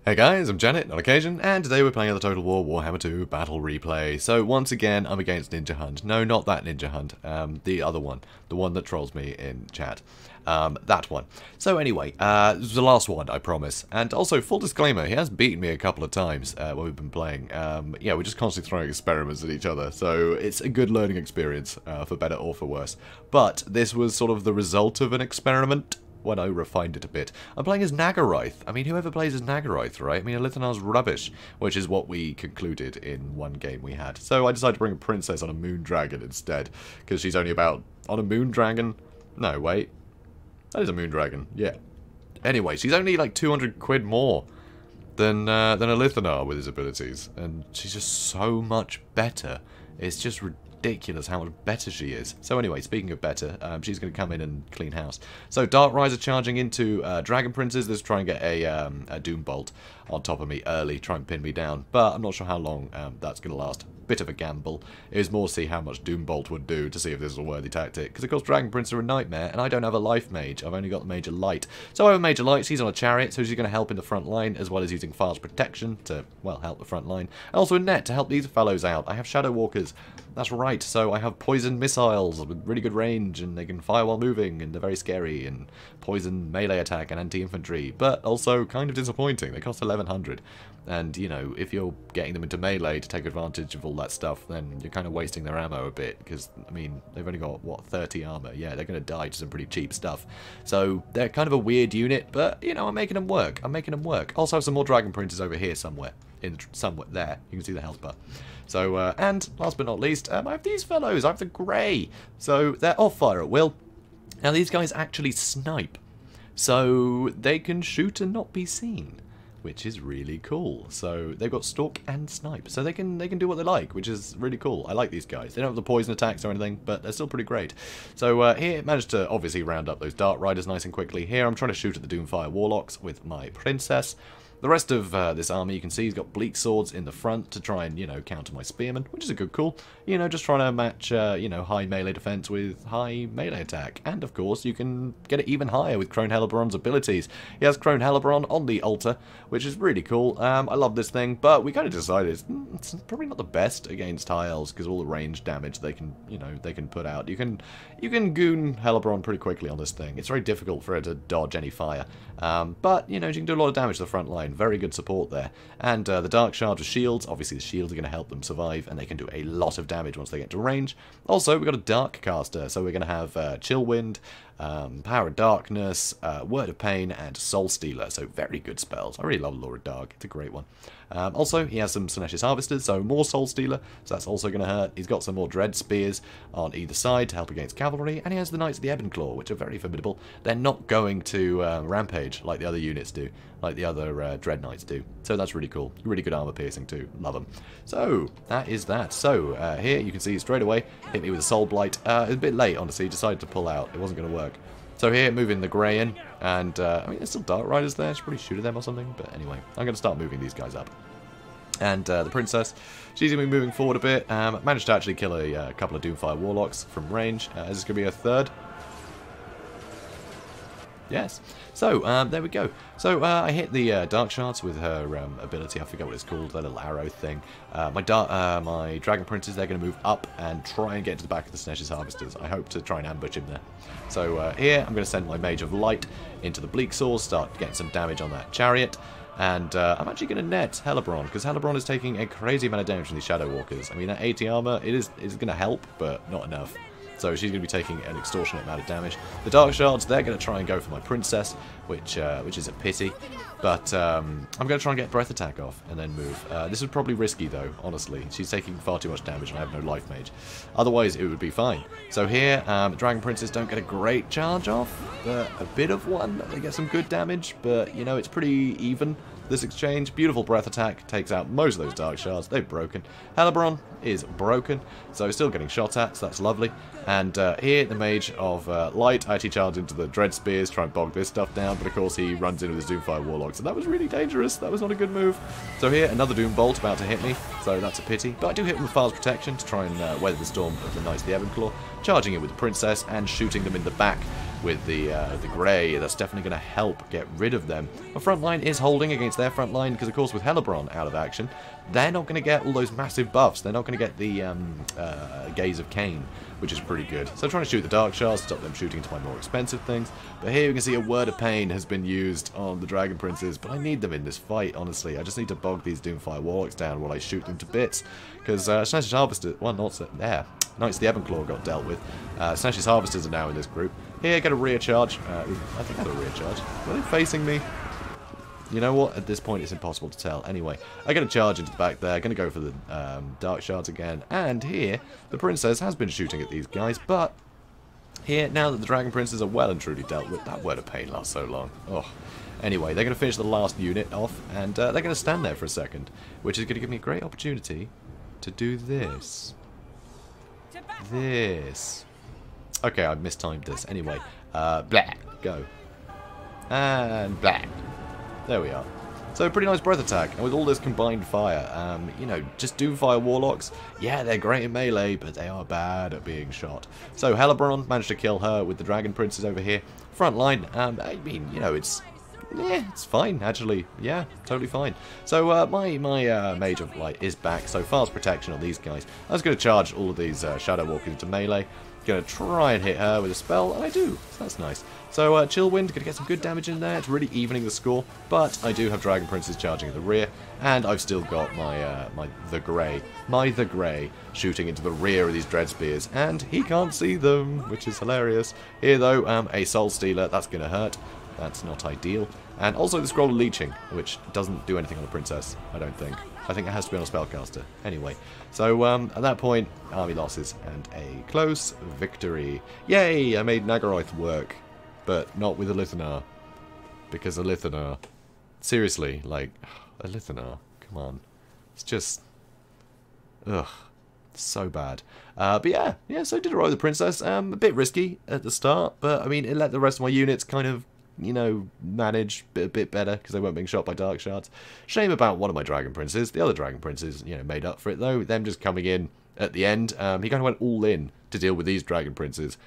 Hey guys, I'm JanetOnOccasion, and today we're playing the Total War Warhammer II Battle Replay. So once again, I'm against Ninja Hunt. No, not that Ninja Hunt, the other one. The one that trolls me in chat. That one. So anyway, this was the last one, I promise. And also, full disclaimer, he has beaten me a couple of times when we've been playing. Yeah, we're just constantly throwing experiments at each other, so it's a good learning experience, for better or for worse. But this was sort of the result of an experiment. When I refined it a bit. I'm playing as Nagarythe. I mean, whoever plays as Nagarythe, right? I mean, Alith rubbish, which is what we concluded in one game we had. So I decided to bring a princess on a moon dragon instead, because she's only about... On a moon dragon? No, wait. That is a moon dragon, yeah. Anyway, she's only like 200 quid more than Alith with his abilities, and she's just so much better. It's just ridiculous how much better she is. So anyway, speaking of better, she's going to come in and clean house. So Dark Riser charging into Dragon Princes. Let's try and get a Doom Bolt on top of me early, try and pin me down. But I'm not sure how long that's going to last. Bit of a gamble. It was more to see how much Doom Bolt would do to see if this is a worthy tactic. Because of course Dragon Princes are a nightmare, and I don't have a life mage. I've only got the Major Light. So I have a Major Light. She's on a chariot, so she's going to help in the front line, as well as using Fast Protection to, well, help the front line. And also a net to help these fellows out. I have Shadow Walkers. That's right. So I have poison missiles with really good range, and they can fire while moving, and they're very scary, and poison melee attack and anti-infantry. But also kind of disappointing. They cost 1100. And, you know, if you're getting them into melee to take advantage of all that stuff, then you're kind of wasting their ammo a bit. Because, I mean, they've only got, what, 30 armor? Yeah, they're going to die to some pretty cheap stuff. So, they're kind of a weird unit, but, you know, I'm making them work. I'm making them work. Also have some more Dragon Princes over here somewhere. Somewhere there. You can see the health bar. So, and, last but not least, I have these fellows. I have the Grey. So, they're off fire at will. Now, these guys actually snipe. So, they can shoot and not be seen, which is really cool. So they've got stalk and snipe, so they can do what they like, which is really cool. I like these guys. They don't have the poison attacks or anything, but they're still pretty great. So here, managed to obviously round up those Dark Riders nice and quickly. Here I'm trying to shoot at the Doomfire Warlocks with my princess. The rest of this army, you can see, he's got bleak swords in the front to try and, you know, counter my spearmen, which is a good call. You know, just trying to match, you know, high melee defense with high melee attack. And, of course, you can get it even higher with Crone Hellebron's abilities. He has Crone Hellebron on the altar, which is really cool. I love this thing, but we kind of decided it's probably not the best against high elves, because all the range damage they can, you know, they can put out. You can goon Hellebron pretty quickly on this thing. It's very difficult for her to dodge any fire. But, you know, she can do a lot of damage to the front line. Very good support there. And the Dark Shards with shields. Obviously, the shields are going to help them survive, and they can do a lot of damage once they get to range. Also, we've got a Dark Caster, so we're going to have Chill Wind, Power of Darkness, Word of Pain, and Soul Stealer. So very good spells. I really love Law of Dark. It's a great one. Also, he has some Slaanesh Harvesters, so more Soul Stealer, so that's also going to hurt. He's got some more Dread Spears on either side to help against cavalry, and he has the Knights of the Ebon Claw, which are very formidable. They're not going to rampage like the other units do, like the other Dread Knights do. So that's really cool. Really good armor piercing too. Love them. So, that is that. So, here you can see straight away, hit me with a Soul Blight. It was a bit late, honestly. Decided to pull out. It wasn't going to work. So here, moving the Grey in, and, I mean, there's still Dark Riders there. I should probably shoot at them or something, but anyway, I'm going to start moving these guys up. And the Princess, she's going to be moving forward a bit. Managed to actually kill a couple of Doomfire Warlocks from range. Is this going to be a third? Yes. So, there we go. So, I hit the Dark Shards with her ability. I forget what it's called, that little arrow thing. My Dragon Princes, they're going to move up and try and get to the back of the Slaanesh Harvesters. I hope to try and ambush him there. So, here, I'm going to send my Mage of Light into the Bleak Swords, start getting some damage on that chariot. And I'm actually going to net Hellebron, because Hellebron is taking a crazy amount of damage from these Shadow Walkers. I mean, that 80 armor, it's going to help, but not enough. So she's going to be taking an extortionate amount of damage. The Dark Shards, they're going to try and go for my Princess, which is a pity. But I'm going to try and get Breath Attack off and then move. This is probably risky, though, honestly. She's taking far too much damage and I have no Life Mage. Otherwise, it would be fine. So here, Dragon Princes don't get a great charge off, but a bit of one. They get some good damage, but, you know, it's pretty even. This exchange, beautiful Breath Attack, takes out most of those Dark Shards. They've broken. Hellebron is broken, so still getting shot at, so that's lovely. And here, the Mage of Light actually charged into the Dread Spears, try and bog this stuff down, but of course he runs in with his Doomfire Warlock, so that was really dangerous. That was not a good move. So here, another Doom Bolt about to hit me, so that's a pity. But I do hit him with Fast Protection to try and weather the storm of the Knights of the Ebon Claw, charging it with the Princess and shooting them in the back with the grey. That's definitely going to help get rid of them. My front line is holding against their front line because, of course, with Hellebron out of action, they're not going to get all those massive buffs. They're not going to get the Gaze of Cain, which is pretty good. So I'm trying to shoot the Dark Shards, stop them shooting into my more expensive things. But here we can see a Word of Pain has been used on the Dragon Princes, but I need them in this fight, honestly. I just need to bog these Doomfire Warlocks down while I shoot them to bits. Because Snatch's Harvesters, well, not there. Knights of the Ebenclaw got dealt with. Snatch's Harvesters are now in this group. Here, get a rear charge. I think I had a rear charge. Were they facing me? You know what? At this point, it's impossible to tell. Anyway, I get a charge into the back there. Going to go for the Dark Shards again. And here, the Princess has been shooting at these guys. But here, now that the Dragon Princes are well and truly dealt with, that Word of Pain lasts so long. Oh. Anyway, they're going to finish the last unit off. And they're going to stand there for a second. Which is going to give me a great opportunity to do this. This. Okay, I've mistimed this. Anyway, blah, go. And blah. There we are. So, pretty nice breath attack. And with all this combined fire, you know, just Doomfire Warlocks, yeah, they're great in melee, but they are bad at being shot. So, Hellebron managed to kill her with the Dragon Princes over here. Front line, I mean, you know, it's fine, actually. Yeah, totally fine. So, my Mage of Light is back, so fast protection on these guys. I was going to charge all of these Shadow Walkers into melee. Going to try and hit her with a spell, and I do, so that's nice. So, Chillwind, going to get some good damage in there. It's really evening the score, but I do have Dragon Princes charging at the rear, and I've still got my, the Grey shooting into the rear of these Dread Spears, and he can't see them, which is hilarious. Here, though, a Soul Stealer, that's going to hurt. That's not ideal. And also the Scroll of Leeching, which doesn't do anything on a Princess, I don't think. I think it has to be on a Spellcaster. Anyway, so at that point, army losses and a close victory. Yay! I made Nagarythe work, but not with Alith. Because Alith, seriously, like, Alith, come on. It's just, ugh, so bad. But yeah, so I did alright with the Princess. A bit risky at the start, but I mean, it let the rest of my units kind of, you know, manage a bit better because they weren't being shot by Dark Shards. Shame about one of my Dragon Princes. The other Dragon Princes, you know, made up for it though. Them just coming in at the end. He kind of went all in to deal with these Dragon Princes,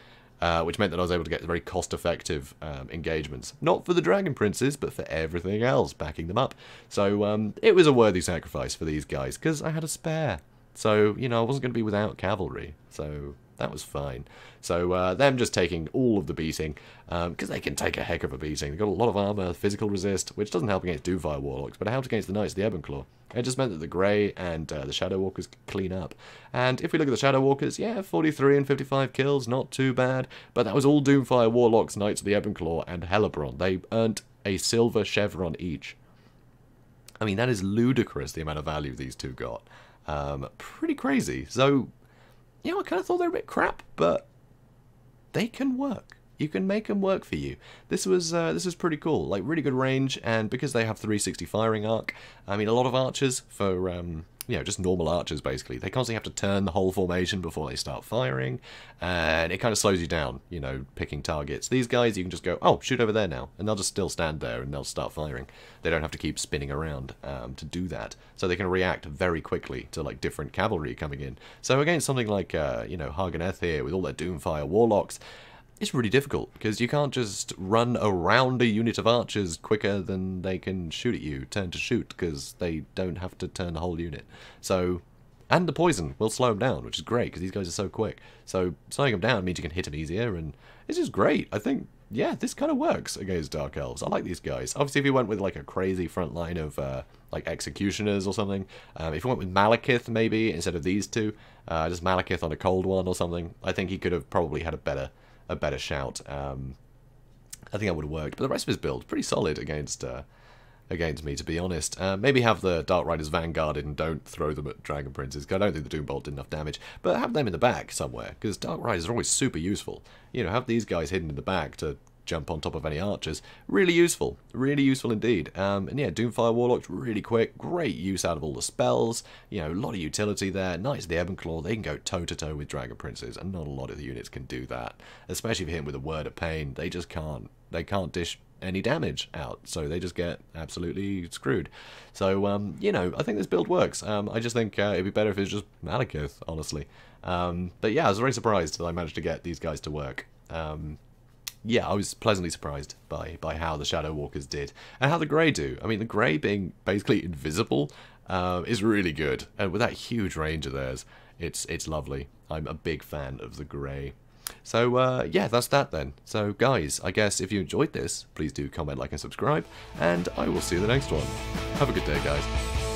which meant that I was able to get very cost-effective engagements. Not for the Dragon Princes, but for everything else, backing them up. So it was a worthy sacrifice for these guys because I had a spare. So, you know, I wasn't going to be without cavalry. So that was fine. So them just taking all of the beating, because they can take a heck of a beating. They've got a lot of armor, physical resist, which doesn't help against Doomfire Warlocks, but it helps against the Knights of the Ebenclaw. It just meant that the Grey and the Shadow Walkers could clean up. And if we look at the Shadow Walkers, yeah, 43 and 55 kills, not too bad. But that was all Doomfire Warlocks, Knights of the Ebenclaw, and Hellebron. They earned a silver chevron each. I mean, that is ludicrous, the amount of value these two got. Pretty crazy. So, you know, I kind of thought they were a bit crap, but they can work. You can make them work for you. This was pretty cool. Like, really good range, and because they have 360 firing arc, I mean, a lot of archers for, you know, just normal archers, basically, they constantly have to turn the whole formation before they start firing, and it kind of slows you down, you know, picking targets. These guys, you can just go, oh, shoot over there now, and they'll just still stand there, and they'll start firing. They don't have to keep spinning around to do that. So they can react very quickly to, like, different cavalry coming in. So against something like, you know, Ganeth here, with all their Doomfire Warlocks, it's really difficult, because you can't just run around a unit of archers quicker than they can shoot at you, turn to shoot, because they don't have to turn the whole unit. So, and the poison will slow them down, which is great, because these guys are so quick. So, slowing them down means you can hit them easier, and it's just great. I think, yeah, this kind of works against Dark Elves. I like these guys. Obviously, if you went with, like, a crazy front line of, like, Executioners or something, if you went with Malekith, maybe, instead of these two, just Malekith on a cold one or something, I think he could have probably had a better shout. I think that would have worked, but the rest of his build pretty solid against me, to be honest. Maybe have the Dark Riders vanguarded and don't throw them at Dragon Princes, because I don't think the Doombolt did enough damage, but have them in the back somewhere, because Dark Riders are always super useful. You know, have these guys hidden in the back to jump on top of any archers. Really useful indeed. And yeah, Doomfire Warlocks, really quick, great use out of all the spells, you know, a lot of utility there. Knights of the Ebenclaw, they can go toe-to-toe with Dragon Princes, and not a lot of the units can do that. Especially if you hit them with a Word of Pain, they just can't. They can't dish any damage out, so they just get absolutely screwed. So, you know, I think this build works. I just think it'd be better if it was just Malekith, honestly. But yeah, I was very surprised that I managed to get these guys to work. yeah, I was pleasantly surprised by how the Shadow Walkers did, and how the Grey do. I mean, the Grey being basically invisible is really good, and with that huge range of theirs, it's lovely. I'm a big fan of the Grey. So, yeah, that's that then. So, guys, I guess if you enjoyed this, please do comment, like, and subscribe, and I will see you in the next one. Have a good day, guys.